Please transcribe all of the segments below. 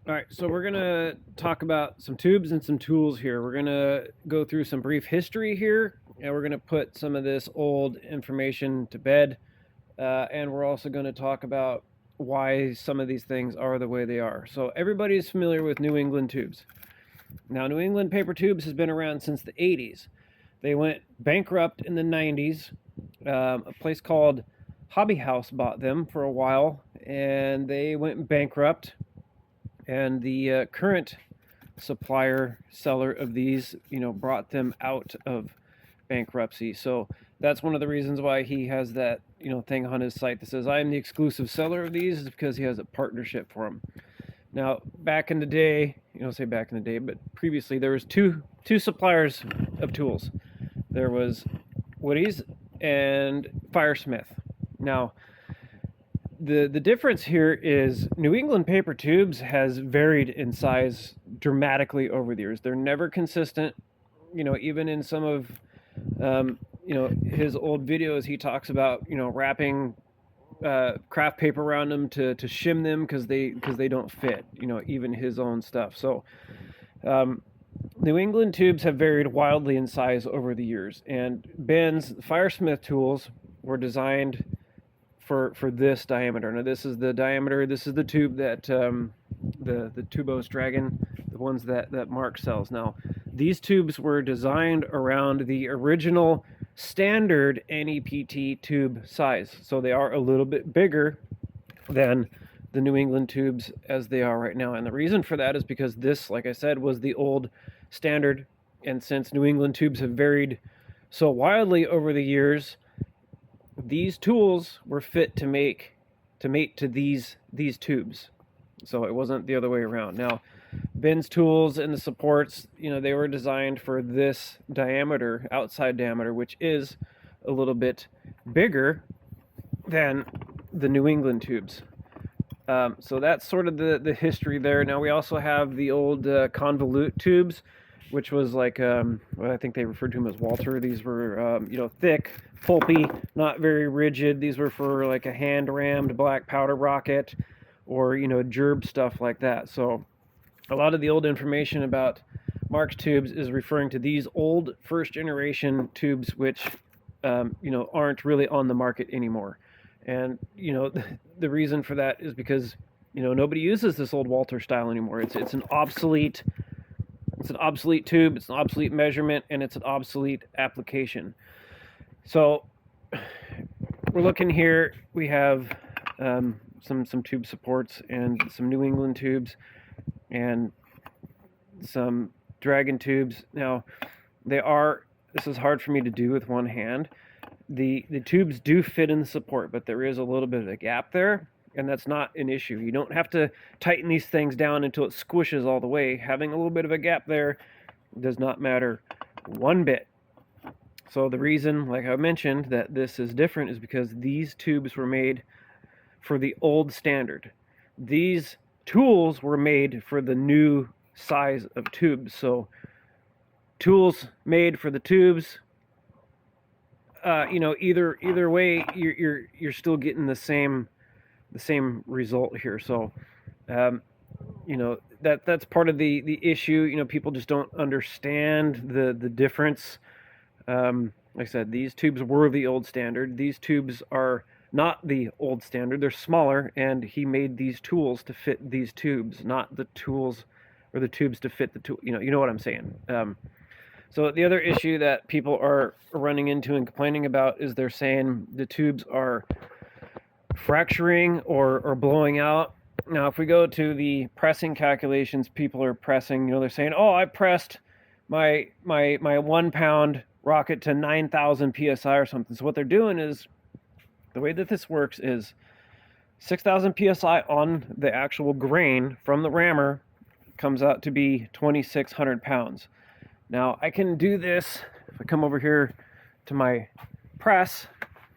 All right, so we're gonna talk about some tubes and some tools here. We're gonna go through some brief history here, and we're gonna put some of this old information to bed. And we're also gonna talk about why some of these things are the way they are. So everybody's familiar with New England tubes. Now, New England paper tubes has been around since the 80s. They went bankrupt in the 90s. A place called Hobby House bought them for a while, and they went bankrupt. And the current supplier seller of these, brought them out of bankruptcy. So that's one of the reasons why he has that, thing on his site that says I am the exclusive seller of these, is because he has a partnership for them. Now, back in the day, say back in the day, but previously there was two suppliers of tools. There was Woody's and Firesmith. Now, the difference here is New England paper tubes has varied in size dramatically over the years. They're never consistent. Even in some of his old videos, he talks about wrapping craft paper around them to shim them because they don't fit. Even his own stuff. So New England tubes have varied wildly in size over the years, and Ben's Firesmith tools were designed for this diameter. Now this is the diameter. This is the tube that the Tubos Dragon, the ones that Mark sells. Now these tubes were designed around the original standard NEPT tube size, so they are a little bit bigger than the New England tubes as they are right now. And the reason for that is because this, like I said, was the old standard, and since New England tubes have varied so wildly over the years, these tools were fit to mate to these tubes. So it wasn't the other way around. Now, Ben's tools and the supports, they were designed for this diameter, outside diameter, which is a little bit bigger than the New England tubes. So that's sort of the history there. Now we also have the old convolute tubes, which was like, I think they referred to them as Walter. These were, thick, pulpy, not very rigid. These were for like a hand-rammed black powder rocket or, gerb stuff like that. So a lot of the old information about Mark's tubes is referring to these old first-generation tubes, which, aren't really on the market anymore. And, the reason for that is because, nobody uses this old Walter style anymore. It's an obsolete tube, it's an obsolete measurement, and it's an obsolete application. So we're looking here, we have some tube supports and some New England tubes and some Dragon tubes. Now this is hard for me to do with one hand. The tubes do fit in the support, but there is a little bit of a gap there, and that's not an issue. You don't have to tighten these things down until it squishes all the way. Having a little bit of a gap there does not matter one bit. So the reason, like I mentioned, that this is different is because these tubes were made for the old standard. These tools were made for the new size of tubes. So tools made for the tubes, either way, you're still getting the same result here. So, that's part of the issue. People just don't understand the difference. Like I said, these tubes were the old standard. These tubes are not the old standard. They're smaller, and he made these tools to fit these tubes, not the tools or the tubes to fit the tool. You know what I'm saying. So the other issue that people are running into and complaining about is they're saying the tubes are fracturing or blowing out. Now, if we go to the pressing calculations, people are pressing, they're saying, oh, I pressed my 1 pound rocket to 9,000 PSI or something. So what they're doing is, the way that this works is 6,000 PSI on the actual grain from the rammer comes out to be 2,600 pounds. Now, I can do this if I come over here to my press,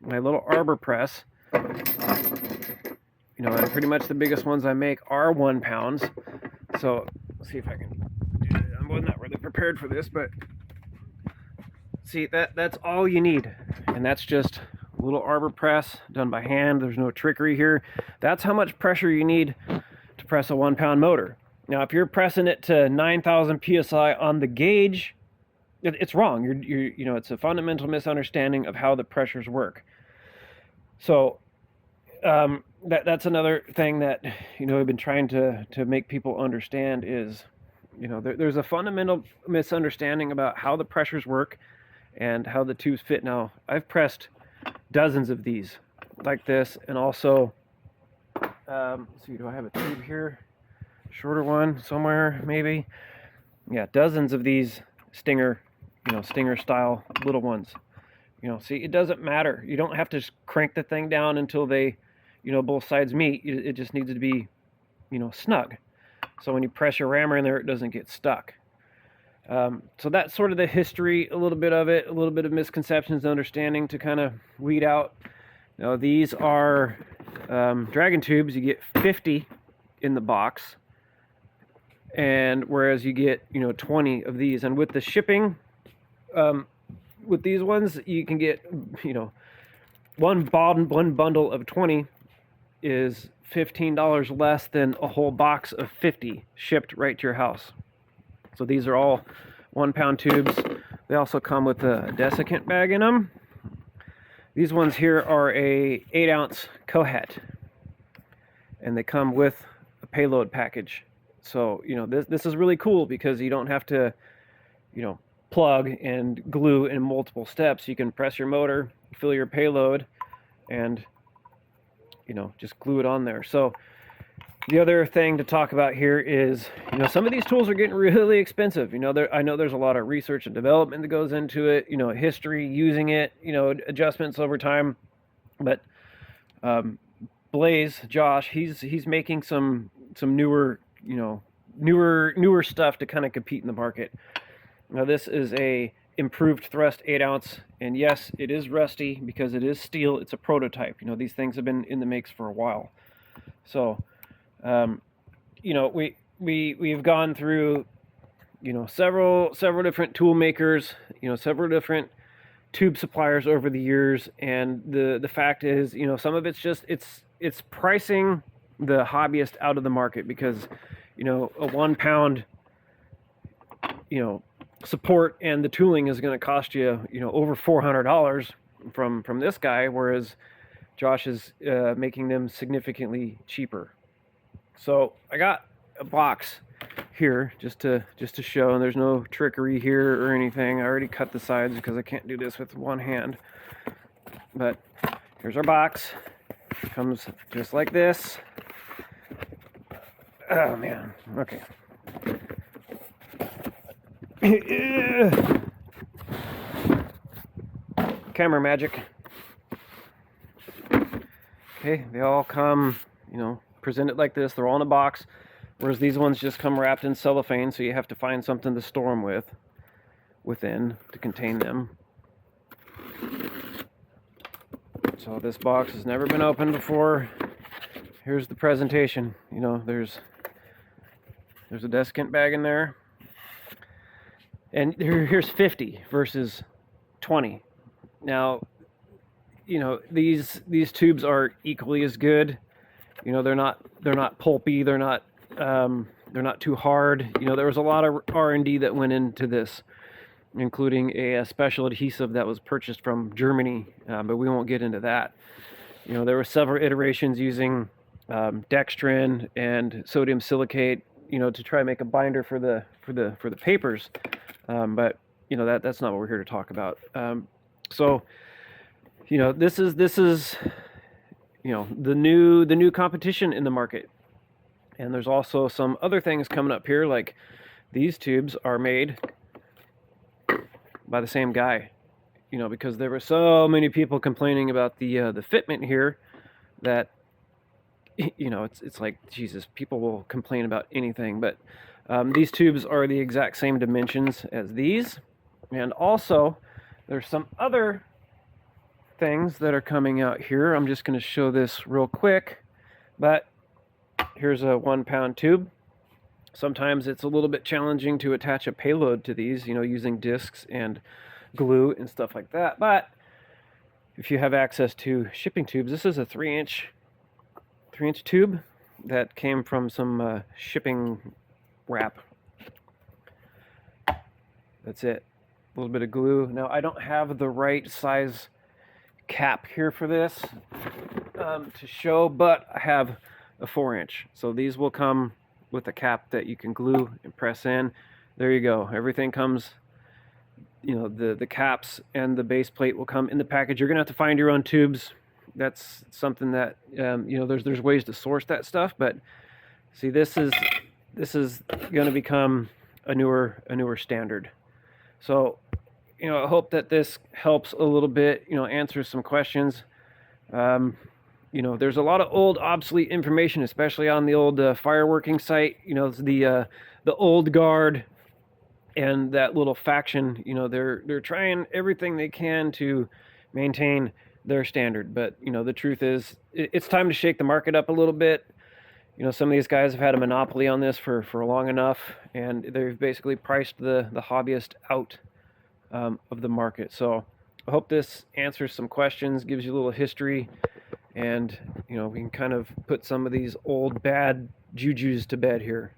my little arbor press. And pretty much the biggest ones I make are 1 pounds. So let's see if I can do it. I was not really prepared for this, but see, that's all you need. And that's just a little arbor press done by hand. There's no trickery here. That's how much pressure you need to press a 1 pound motor. Now, if you're pressing it to 9,000 psi on the gauge, it's wrong. It's a fundamental misunderstanding of how the pressures work. So that's another thing that we've been trying to make people understand is there's a fundamental misunderstanding about how the pressures work and how the tubes fit. Now, I've pressed dozens of these like this, and also let's see, do I have a tube here? Shorter one somewhere, maybe. Yeah, dozens of these stinger style little ones. See, it doesn't matter. You don't have to crank the thing down until they, both sides meet. It just needs to be, snug. So when you press your rammer in there, it doesn't get stuck. So that's sort of the history, a little bit of it, a little bit of misconceptions and understanding to kind of weed out. Now, these are dragon tubes. You get 50 in the box, and whereas you get 20 of these. And with the shipping, with these ones, you can get one bundle of 20 is $15 less than a whole box of 50 shipped right to your house. So these are all 1 pound tubes. They also come with a desiccant bag in them. These ones here are a 8-ounce cohat, and they come with a payload package. So this is really cool because you don't have to plug and glue in multiple steps. You can press your motor, fill your payload, and just glue it on there. So the other thing to talk about here is some of these tools are getting really expensive. I know there's a lot of research and development that goes into it, history using it, adjustments over time. But Blaze, Josh, he's making some newer newer stuff to kind of compete in the market. Now, this is a improved thrust 8-ounce, and yes, it is rusty because it is steel. It's a prototype. These things have been in the makes for a while. So we've gone through several different tool makers, several different tube suppliers over the years, and the fact is, some of it's just it's pricing the hobbyist out of the market because a 1 pound support and the tooling is going to cost you over $400 from this guy, whereas Josh is making them significantly cheaper. So I got a box here just to show, and there's no trickery here or anything. I already cut the sides because I can't do this with one hand. But here's our box. It comes just like this. Oh man, okay. Camera magic. Okay, they all come, presented like this. They're all in a box, whereas these ones just come wrapped in cellophane, so you have to find something to store them within to contain them. So this box has never been opened before. Here's the presentation. There's a desiccant bag in there. And here's 50 versus 20. Now, these tubes are equally as good. They're not pulpy. They're not too hard. There was a lot of R&D that went into this, including a special adhesive that was purchased from Germany, but we won't get into that. There were several iterations using dextrin and sodium silicate, to try and make a binder for the papers. But that's not what we're here to talk about. So this is the new competition in the market. And there's also some other things coming up here, like these tubes are made by the same guy. Because there were so many people complaining about the fitment here that it's like, Jesus, people will complain about anything. But these tubes are the exact same dimensions as these. And also, there's some other things that are coming out here. I'm just going to show this real quick. But here's a 1 pound tube. Sometimes it's a little bit challenging to attach a payload to these, using discs and glue and stuff like that. But if you have access to shipping tubes, this is a 3-inch tube that came from some shipping wrap. That's it. A little bit of glue. Now I don't have the right size cap here for this to show, but I have a 4-inch. So these will come with a cap that you can glue and press in. There you go. Everything comes, you know, the caps and the base plate will come in the package. You're gonna have to find your own tubes. That's something that you know, there's ways to source that stuff, but see, this is going to become a newer standard. So, you know, I hope that this helps a little bit, you know, answers some questions. You know, there's a lot of old obsolete information, especially on the old fireworking site. You know, the old guard and that little faction. You know, they're trying everything they can to maintain their standard. But you know, the truth is, it's time to shake the market up a little bit. You know, some of these guys have had a monopoly on this for long enough, and they've basically priced the hobbyist out of the market. So I hope this answers some questions, gives you a little history, and you know, we can kind of put some of these old bad jujus to bed here.